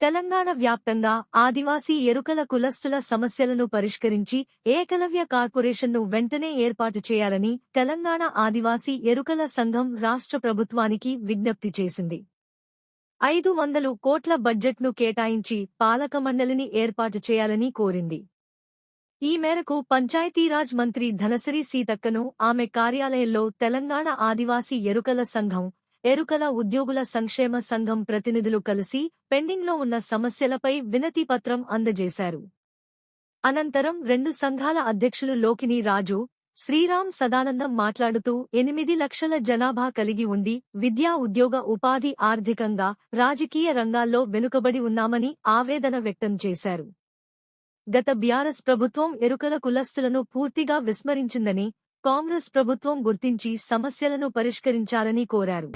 తెలంగాణ వ్యాప్తంగా ఆదివాసీ ఎరుకల కులస్తుల సమస్యలను పరిష్కరించి ఏకలవ్య కార్పొరేషన్ను వెంటనే ఏర్పాటు చేయాలని తెలంగాణ ఆదివాసీ ఎరుకల సంఘం రాష్ట్ర ప్రభుత్వానికి విజ్ఞప్తి చేసింది. 500 కోట్ల బడ్జెట్ను కేటాయించి పాలక మండలిని ఏర్పాటు చేయాలని కోరింది. ఈ మేరకు పంచాయతీరాజ్ మంత్రి ధనసిరి సీతక్కను ఆమె కార్యాలయంలో తెలంగాణ ఆదివాసీ ఎరుకల సంఘం, ఎరుకల ఉద్యోగుల సంక్షేమ సంఘం ప్రతినిధులు కలిసి పెండింగ్లో ఉన్న సమస్యలపై వినతి పత్రం అందజేశారు. అనంతరం రెండు సంఘాల అధ్యక్షులు లోకిని రాజు, శ్రీరామ్ సదానందం మాట్లాడుతూ 8 లక్షల జనాభా కలిగి ఉండి విద్యా, ఉద్యోగ, ఉపాధి, ఆర్థికంగా, రాజకీయ రంగాల్లో వెనుకబడి ఉన్నామని ఆవేదన వ్యక్తం చేశారు. గత బీఆర్ఎస్ ప్రభుత్వం ఎరుకల కులస్తులను పూర్తిగా విస్మరించిందని, కాంగ్రెస్ ప్రభుత్వం గుర్తించి సమస్యలను పరిష్కరించాలని కోరారు.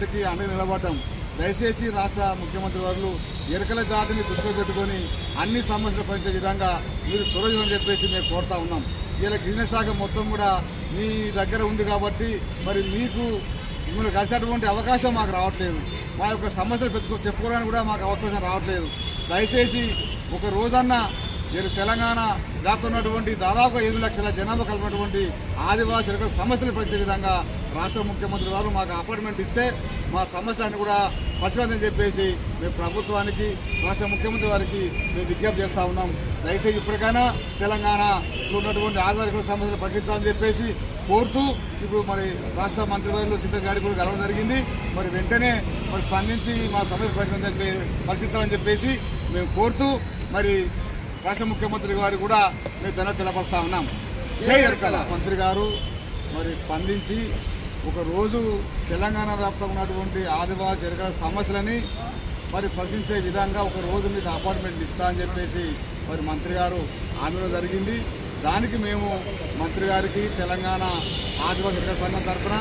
దయచేసి రాష్ట్ర ముఖ్యమంత్రి వారు ఎరుకల జాతిని దృష్టిలో పెట్టుకుని అన్ని సమస్యలు పరిచే విధంగా మీరు చొరవని చెప్పేసి మేము కోరుతా ఉన్నాం. ఇలా గిరిజన శాఖ మొత్తం కూడా మీ దగ్గర ఉంది కాబట్టి మరి మీకు మిమ్మల్ని కలిసేటువంటి అవకాశం మాకు రావట్లేదు. మా యొక్క సమస్యలు చెప్పుకోవడానికి కూడా మాకు అవకాశం రావట్లేదు. దయచేసి ఒక రోజన్నా తెలంగాణ వ్యాప్తం ఉన్నటువంటి దాదాపు 5 లక్షల జనాభా కలిగినటువంటి ఆదివాసీ ఎరుకల సమస్యలు పరిచే విధంగా రాష్ట్ర ముఖ్యమంత్రి వారు మాకు అపాయింట్మెంట్ ఇస్తే మా సమస్యలను కూడా పరిష్కరించని చెప్పేసి మేము ప్రభుత్వానికి, రాష్ట్ర ముఖ్యమంత్రి వారికి మేము విజ్ఞప్తి చేస్తూ ఉన్నాం. దయచేసి ఇప్పటికైనా తెలంగాణలో ఉన్నటువంటి ఆదివాసీ సమస్యలు పరిష్కరించాలని చెప్పేసి కోరుతూ ఇప్పుడు మరి రాష్ట్ర మంత్రివర్యులు సీత గారికి కూడా కలవడం జరిగింది. మరి వెంటనే మరి స్పందించి మా సమస్య పరిష్కరించాలని చెప్పేసి మేము కోరుతూ మరి రాష్ట్ర ముఖ్యమంత్రి గారు కూడా మేము ధన్యవాదాలు తెలపరుస్తా ఉన్నాం. జై ఎరుకల మంత్రి గారు మరి స్పందించి ఒకరోజు తెలంగాణ వ్యాప్తంగా ఉన్నటువంటి ఆదివాసీ ఎరుకల సమస్యలని మరి పరిశీలించే విధంగా ఒక రోజు మీకు అపాయింట్మెంట్ ఇస్తా అని చెప్పేసి మరి మంత్రి గారు హామీలో జరిగింది. దానికి మేము మంత్రి గారికి తెలంగాణ ఆదివాసీ ఎరుకల సంఘం తరఫున,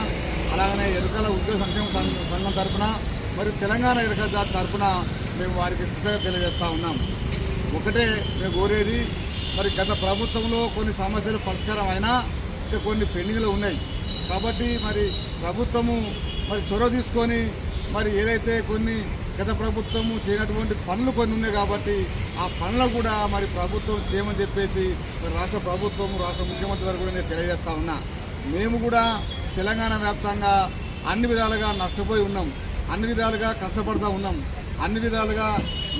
అలాగనే ఎరుకల ఉద్యోగ సంక్షేమ సంఘం తరఫున, మరి తెలంగాణ ఎరుకల జాతి తరఫున మేము వారికి కృతజ్ఞత తెలియజేస్తూ ఉన్నాం. ఒకటే మేము కోరేది, మరి గత ప్రభుత్వంలో కొన్ని సమస్యలు పరిష్కారం అయినా ఇంకా కొన్ని పెండింగ్లు ఉన్నాయి కాబట్టి మరి ప్రభుత్వము మరి చొరవ తీసుకొని మరి ఏదైతే కొన్ని గత ప్రభుత్వము చేయనటువంటి పనులు కొన్ని ఉన్నాయి కాబట్టి ఆ పనులు కూడా మరి ప్రభుత్వం చేయమని చెప్పేసి మరి రాష్ట్ర ప్రభుత్వం, రాష్ట్ర ముఖ్యమంత్రి గారు కూడా నేను తెలియజేస్తా ఉన్నా. మేము కూడా తెలంగాణ వ్యాప్తంగా అన్ని విధాలుగా నష్టపోయి ఉన్నాం, అన్ని విధాలుగా కష్టపడుతూ ఉన్నాం, అన్ని విధాలుగా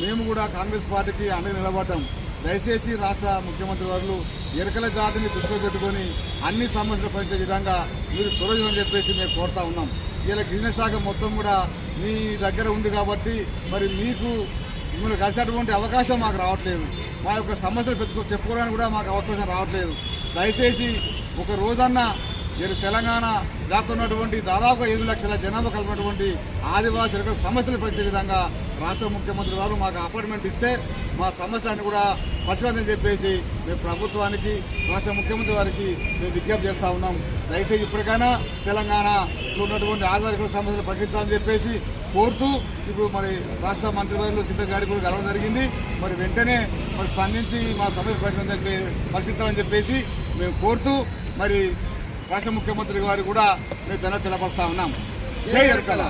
మేము కూడా కాంగ్రెస్ పార్టీకి అండగా నిలబడ్డాం. దయచేసి రాష్ట్ర ముఖ్యమంత్రి వారు ఎరుకల జాతిని దృష్టిలో పెట్టుకొని అన్ని సమస్యలు పరిచే విధంగా మీరు చొరవని చెప్పేసి మేము కోరుతా ఉన్నాం. ఇలా గిరిజన శాఖ మొత్తం కూడా మీ దగ్గర ఉంది కాబట్టి మరి మీకు మిమ్మల్ని కలిసేటువంటి అవకాశం మాకు రావట్లేదు. మా యొక్క సమస్యలు చెప్పుకోవడానికి కూడా మాకు అవకాశం రావట్లేదు. దయచేసి ఒక రోజన్నా తెలంగాణ వ్యాప్తం ఉన్నటువంటి దాదాపు 5 లక్షల జనాభా కలిగినటువంటి ఆదివాసీ ఎరుకల సమస్యలు పరిచే విధంగా రాష్ట్ర ముఖ్యమంత్రి వారు మాకు అపాయింట్మెంట్ ఇస్తే మా సమస్యలను కూడా పరిష్కరించని చెప్పేసి మేము ప్రభుత్వానికి, రాష్ట్ర ముఖ్యమంత్రి వారికి మేము విజ్ఞప్తి చేస్తూ ఉన్నాం. దయచేసి ఇప్పటికైనా తెలంగాణలో ఉన్నటువంటి ఆదివాసీ ఎరుకల సమస్యలు పరిష్కరించాలని చెప్పేసి కోరుతూ ఇప్పుడు మరి రాష్ట్ర మంత్రివర్యులు సీత గారికి కూడా కలవడం జరిగింది. మరి వెంటనే మరి స్పందించి మా సమస్య పరిష్కరించాలని చెప్పేసి మేము కోరుతూ మరి రాష్ట్ర ముఖ్యమంత్రి గారు కూడా మేము ధన్యవాదాలు తెలపరుస్తా ఉన్నాం. జై ఎరుకల.